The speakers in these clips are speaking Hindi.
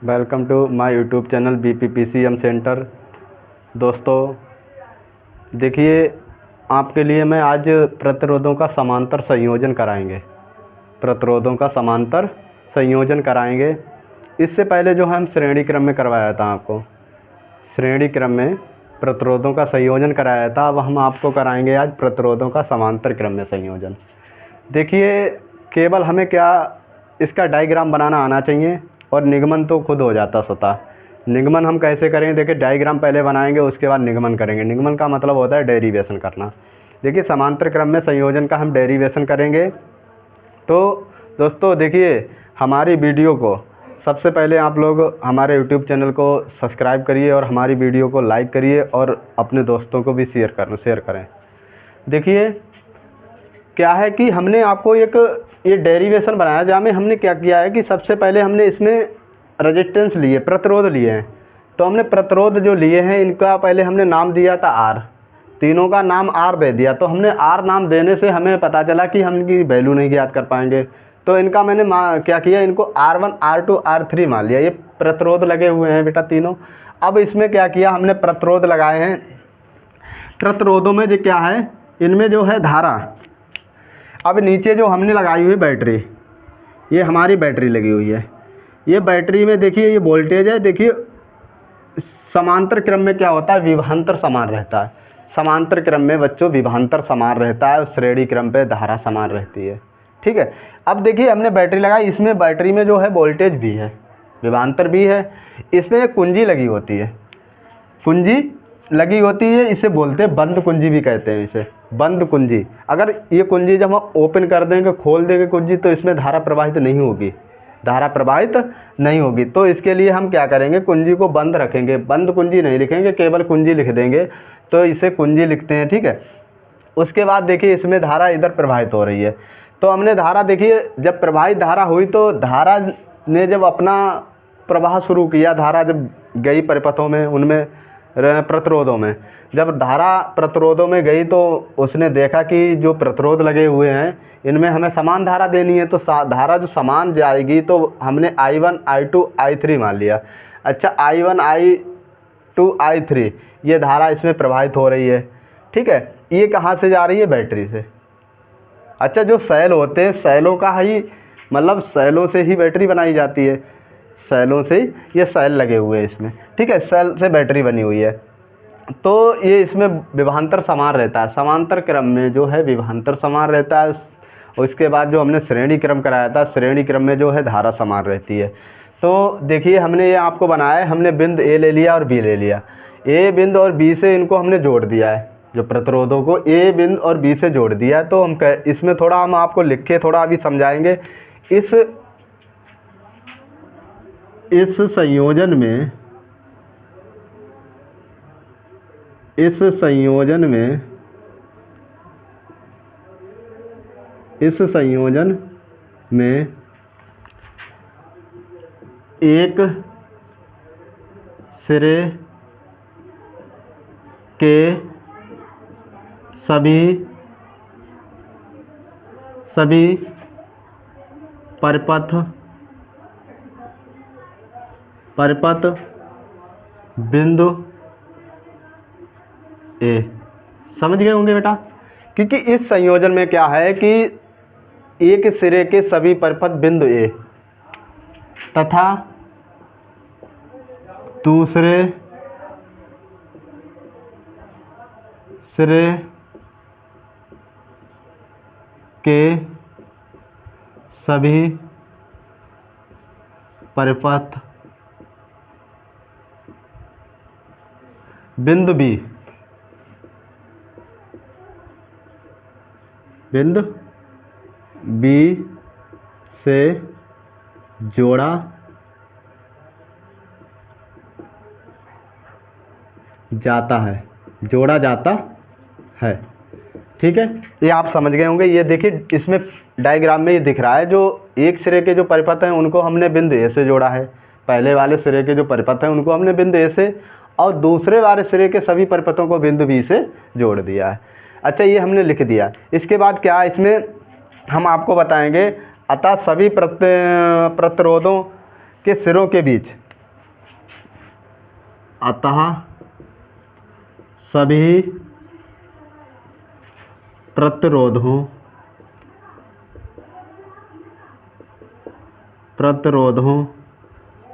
Welcome to my YouTube channel BPPCM centre. दोस्तों देखिए, आपके लिए मैं आज प्रतिरोधों का समांतर संयोजन कराएंगे। इससे पहले जो हम श्रेणी क्रम में करवाया था, आपको श्रेणी क्रम में प्रतिरोधों का संयोजन कराया था। अब हम आपको कराएंगे आज प्रतिरोधों का समांतर क्रम में संयोजन। देखिए, केवल हमें क्या इसका डायग्राम बनाना आना चाहिए और निगमन तो खुद हो जाता स्वतः। निगमन हम कैसे करेंगे? देखिए, डायग्राम पहले बनाएंगे, उसके बाद निगमन करेंगे। निगमन का मतलब होता है डेरिवेशन करना। देखिए, समांतर क्रम में संयोजन का हम डेरिवेशन करेंगे। तो दोस्तों देखिए, हमारी वीडियो को सबसे पहले आप लोग हमारे यूट्यूब चैनल को सब्सक्राइब करिए और हमारी वीडियो को लाइक करिए और अपने दोस्तों को भी शेयर करें। देखिए, क्या है कि हमने आपको एक ये डेरिवेशन बनाया, जहाँ में हमने क्या किया है कि सबसे पहले हमने इसमें रेजिस्टेंस लिए, प्रतिरोध लिए हैं। तो हमने प्रतिरोध जो लिए हैं, इनका पहले हमने नाम दिया था R। तीनों का नाम R दे दिया। तो हमने R नाम देने से हमें पता चला कि हम इनकी वैल्यू नहीं ज्ञात कर पाएंगे। तो इनका मैंने क्या किया, इनको R1 R2 R3 मान लिया। ये प्रतिरोध लगे हुए हैं बेटा तीनों। अब इसमें क्या किया, हमने प्रतिरोध लगाए हैं। प्रतिरोधों में जो क्या है, इनमें जो है धारा। अब नीचे जो हमने लगाई हुई बैटरी, ये हमारी बैटरी लगी हुई है। ये बैटरी में देखिए, ये वोल्टेज है। देखिए, समांतर क्रम में क्या होता है, विभवांतर समान रहता है। समांतर क्रम में बच्चों विभवांतर समान रहता है और श्रेणी क्रम पे धारा समान रहती है। ठीक है। अब देखिए, हमने बैटरी लगाई, इसमें बैटरी में जो है वोल्टेज भी है, विभवांतर भी है। इसमें एक कुंजी लगी होती है, इसे बोलते हैं बंद कुंजी भी कहते हैं, इसे बंद कुंजी। अगर ये कुंजी जब हम ओपन कर देंगे, खोल देंगे कुंजी, तो इसमें धारा प्रवाहित नहीं होगी। तो इसके लिए हम क्या करेंगे, कुंजी को बंद रखेंगे। बंद कुंजी नहीं लिखेंगे, केवल कुंजी लिख देंगे। तो इसे कुंजी लिखते हैं। ठीक है। उसके बाद देखिए, इसमें धारा इधर प्रवाहित हो रही है। तो हमने धारा, देखिए, जब प्रवाहित धारा हुई तो धारा ने जब अपना प्रवाह शुरू किया, धारा जब गई परिपथों में, उनमें प्रतिरोधों में, जब धारा प्रतिरोधों में गई तो उसने देखा कि जो प्रतिरोध लगे हुए हैं, इनमें हमें समान धारा देनी है। तो धारा जो समान जाएगी, तो हमने I1 I2 I3 मान लिया। अच्छा, I1 I2 I3 ये धारा इसमें प्रवाहित हो रही है। ठीक है। ये कहाँ से जा रही है? बैटरी से। अच्छा, जो सेल होते हैं, सेलों का ही मतलब सेलों से ही बैटरी बनाई जाती है। सेलों से ये सेल लगे हुए हैं इसमें। ठीक है। सेल से बैटरी बनी हुई है। तो ये इसमें विभवांतर समान रहता है। समांतर क्रम में जो है विभवांतर समान रहता है। उसके बाद जो हमने श्रेणी क्रम कराया था, श्रेणी क्रम में जो है धारा समान रहती है। तो देखिए, हमने ये आपको बनाया है। हमने बिंदु A ले लिया और B ले लिया। A बिंदु और B से इनको हमने जोड़ दिया है, जो प्रतिरोधों को A बिंदु और B से जोड़ दिया है। तो हम इसमें थोड़ा हम आपको लिख के थोड़ा अभी समझाएंगे। इस संयोजन में एक सिरे के सभी परिपथ बिंदु A। समझ गए होंगे बेटा? क्योंकि इस संयोजन में क्या है कि एक सिरे के सभी परिपथ बिंदु A तथा दूसरे सिरे के सभी परिपथ बिंदु B से जोड़ा जाता है। ठीक है। ये आप समझ गए होंगे। ये देखिए, इसमें डायग्राम में ये दिख रहा है, जो एक सिरे के जो परिपथ हैं उनको हमने बिंदु A से जोड़ा है। पहले वाले सिरे के जो परिपथ हैं उनको हमने बिंदु A से, और दूसरे वाले सिरे के सभी परिपथों को बिंदु B से जोड़ दिया है। अच्छा, ये हमने लिख दिया। इसके बाद क्या, इसमें हम आपको बताएंगे, अतः सभी प्रतिरोधों के सिरों के बीच अतः सभी प्रतिरोधों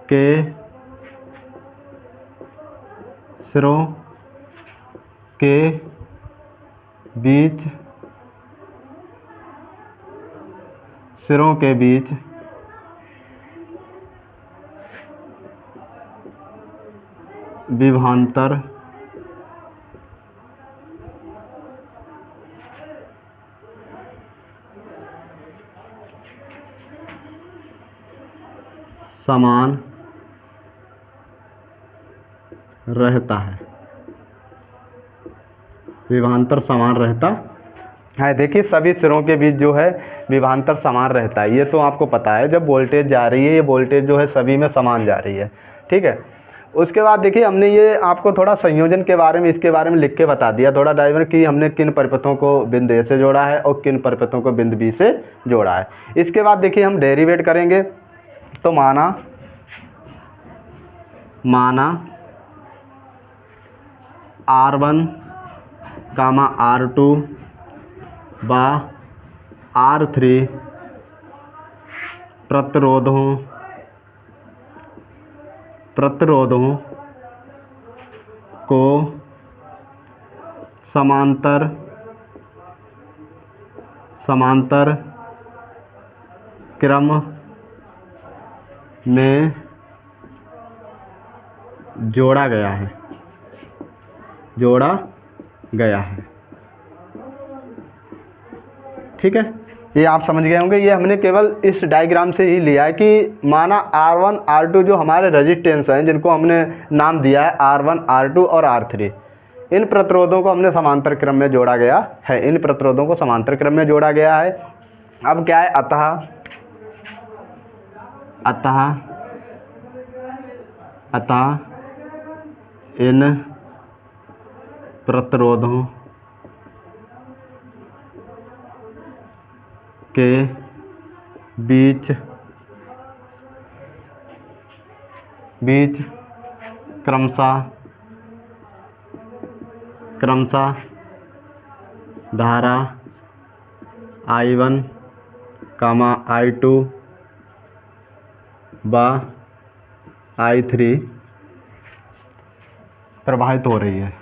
के सिरों के बीच विभवांतर समान रहता है। विभवांतर समान रहता है। देखिए सभी सिरों के बीच जो है विभवांतर समान रहता है, ये तो आपको पता है। जब वोल्टेज जा रही है, ये वोल्टेज जो है सभी में समान जा रही है, ठीक है। उसके बाद देखिए हमने ये आपको थोड़ा संयोजन के बारे में, इसके बारे में लिख के बता दिया थोड़ा ड्राइवर कि हमने किन परिपथों को बिंदु ए से जोड़ा है और किन परिपथों को बिंदु बी से जोड़ा है। इसके बाद देखिए हम डेरिवेट करेंगे, तो माना R1, R2 व R3 प्रतिरोधों को समांतर क्रम में जोड़ा गया है, ठीक है। ये आप समझ गए होंगे। ये हमने केवल इस डायग्राम से ही लिया है कि माना R1 R2 जो हमारे रेजिस्टेंस हैं, जिनको हमने नाम दिया है R1 R2 और R3, इन प्रतिरोधों को हमने समांतर क्रम में जोड़ा गया है। इन प्रतिरोधों को समांतर क्रम में जोड़ा गया है। अब क्या है, अतः इन प्रतिरोधों के बीच क्रमशः धारा I1, I2 व I3 प्रवाहित हो रही है।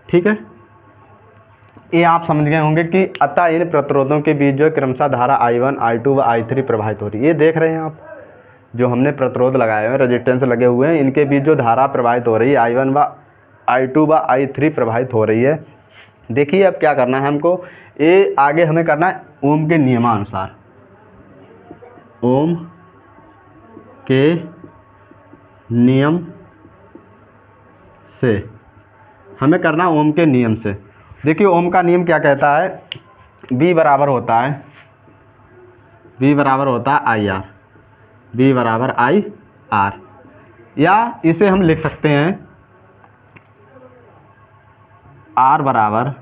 ठीक है। ये आप समझ गए होंगे कि अतः इन प्रतिरोधों के बीच जो क्रमशः धारा I1, I2 व I3 प्रवाहित हो रही है। ये देख रहे हैं आप, जो हमने प्रतिरोध लगाए हुए हैं, रेजिस्टेंस लगे हुए हैं, इनके बीच जो धारा प्रवाहित हो रही है I1 व I2 व I3 प्रवाहित हो रही है। देखिए अब क्या करना है हमको, ये आगे हमें करना है ओम के नियमानुसार। ओम के नियम से हमें करना, ओम के नियम से। देखिए ओम का नियम क्या कहता है, B बराबर होता है IR, B बराबर IR, या इसे हम लिख सकते हैं R बराबर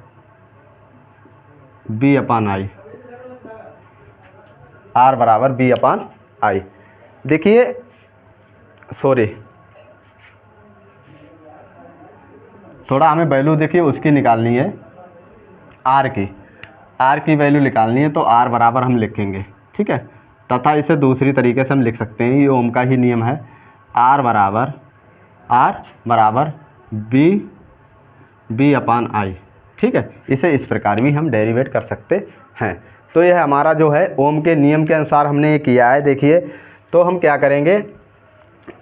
B अपान I, R बराबर B अपान I। देखिए सॉरी, थोड़ा हमें वैल्यू देखिए उसकी निकालनी है, R की वैल्यू निकालनी है, तो R बराबर हम लिखेंगे, ठीक है। तथा इसे दूसरी तरीके से हम लिख सकते हैं, ये ओम का ही नियम है, R बराबर B अपान I, ठीक है। इसे इस प्रकार भी हम डेरिवेट कर सकते हैं। तो यह हमारा जो है ओम के नियम के अनुसार हमने ये किया है। देखिए तो हम क्या करेंगे,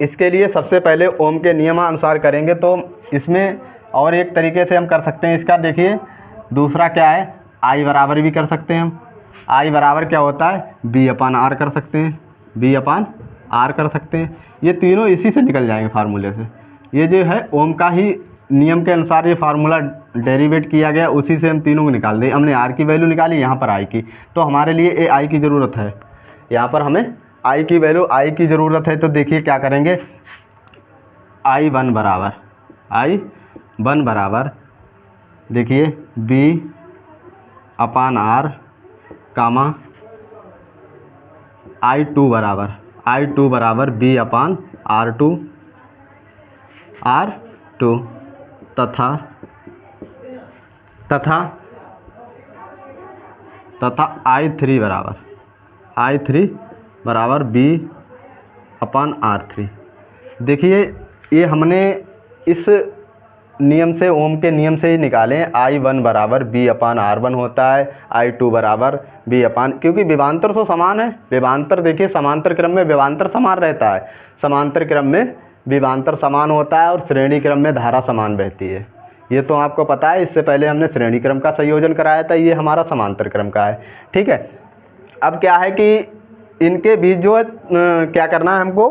इसके लिए सबसे पहले ओम के नियमानुसार करेंगे, तो इसमें और एक तरीके से हम कर सकते हैं इसका। देखिए दूसरा क्या है, I बराबर भी कर सकते हैं हम। I बराबर क्या होता है, B अपान R कर सकते हैं, B अपान R कर सकते हैं। ये तीनों इसी से निकल जाएंगे फार्मूले से। ये जो है ओम का ही नियम के अनुसार ये फार्मूला डेरिवेट किया गया, उसी से हम तीनों को निकाल दें। हमने R की वैल्यू निकाली, यहाँ पर I की, तो हमारे लिए ये I की ज़रूरत है। यहाँ पर हमें I की वैल्यू I की ज़रूरत है। तो देखिए क्या करेंगे, I1 बराबर देखिए B अपान आर कामा I2 बराबर बी अपान R2 तथा I3 बराबर बी अपान R3। देखिए ये हमने इस नियम से, ओम के नियम से ही निकाले। I1 बराबर बी अपान R1 होता है, I2 बराबर बी अपान, क्योंकि विभवांतर तो समान है। विभवांतर देखिए समांतर क्रम में विभवांतर समान रहता है, समांतर क्रम में विभवांतर समान होता है और श्रेणी क्रम में धारा समान बहती है। ये तो आपको पता है, इससे पहले हमने श्रेणी क्रम का संयोजन कराया था, ये हमारा समांतर क्रम का है। ठीक है, अब क्या है कि इनके बीच जो है क्या करना है हमको,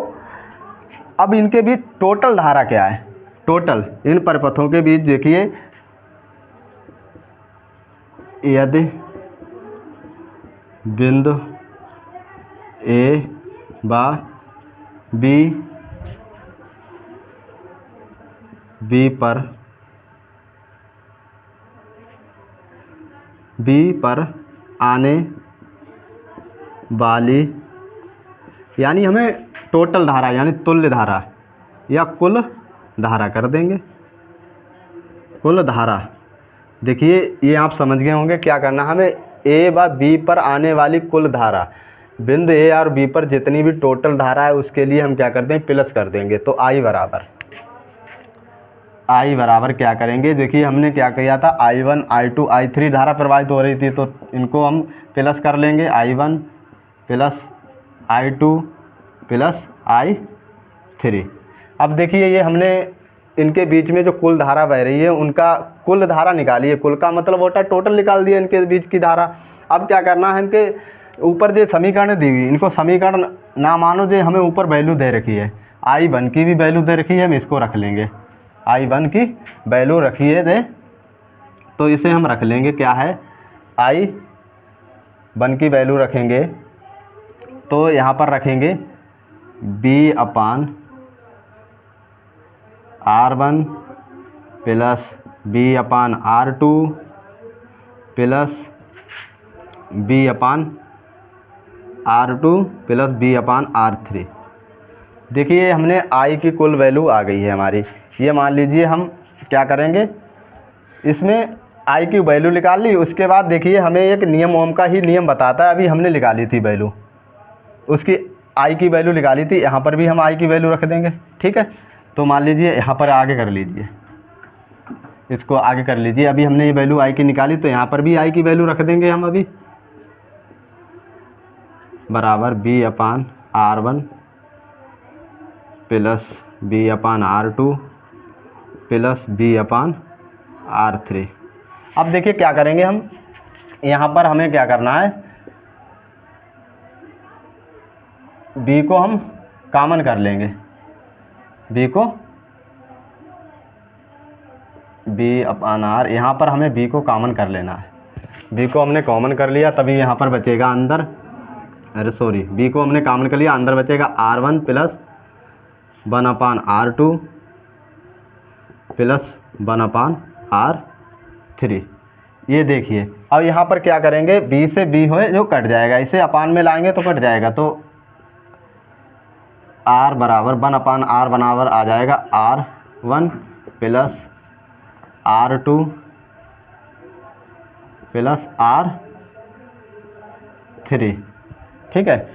अब इनके बीच टोटल धारा क्या है, टोटल इन परिपथों के बीच देखिए, यदि बिंदु ए व बी पर आने वाली, यानी हमें टोटल धारा यानी तुल्य धारा या कुल धारा कर देंगे, कुल धारा। देखिए ये आप समझ गए होंगे क्या करना, हमें ए व बी पर आने वाली कुल धारा, बिंदु ए और बी पर जितनी भी टोटल धारा है उसके लिए हम क्या कर दें, प्लस कर देंगे। तो I बराबर क्या करेंगे, देखिए हमने क्या किया था, I1 I2 I3 धारा प्रवाहित हो रही थी, तो इनको हम प्लस कर लेंगे, I1 plus I2 plus I3। अब देखिए ये हमने इनके बीच में जो कुल धारा बह रही है उनका कुल धारा निकाली है, कुल का मतलब होता है टोटल निकाल दिया इनके बीच की धारा। अब क्या करना है, इनके ऊपर जो समीकरण दी हुई, इनको समीकरण ना मानो, जो हमें ऊपर वैल्यू दे रखी है, I1 की भी वैल्यू दे रखी है, हम इसको रख लेंगे, I1 की वैल्यू रखिए दे, तो इसे हम रख लेंगे क्या है, I1 की वैल्यू रखेंगे, तो यहाँ पर रखेंगे बी अपान R1 प्लस बी अपान R2 प्लस बी अपान R2 प्लस बी अपान R3। देखिए हमने I की कुल वैल्यू आ गई है हमारी। ये मान लीजिए हम क्या करेंगे, इसमें I की वैल्यू निकाल ली, उसके बाद देखिए हमें एक नियम, ओम का ही नियम बताता है, अभी हमने निकाली थी वैल्यू, उसकी I की वैल्यू निकाली थी, यहाँ पर भी हम I की वैल्यू रख देंगे। ठीक है, तो मान लीजिए यहाँ पर आगे कर लीजिए, इसको आगे कर लीजिए, अभी हमने ये वैल्यू I की निकाली, तो यहाँ पर भी I की वैल्यू रख देंगे हम अभी, बराबर बी अपान R1 प्लस बी अपान R2 प्लस बी अपान R3। अब देखिए क्या करेंगे हम, यहाँ पर हमें क्या करना है, बी को हम कॉमन कर लेंगे, बी को बी अपान आर, यहाँ पर हमें बी को कॉमन कर लेना है, बी को हमने कॉमन कर लिया, तभी यहाँ पर बचेगा अंदर, अरे सॉरी, बी को हमने कॉमन कर लिया, अंदर बचेगा R1 प्लस 1 अपान R2 प्लस 1 अपान R3। ये देखिए अब यहाँ पर क्या करेंगे, बी से बी हो जो कट जाएगा, इसे अपान में लाएंगे तो कट जाएगा, तो R बराबर 1 अपान R बराबर आ जाएगा R1 plus R2 plus R3। ठीक है।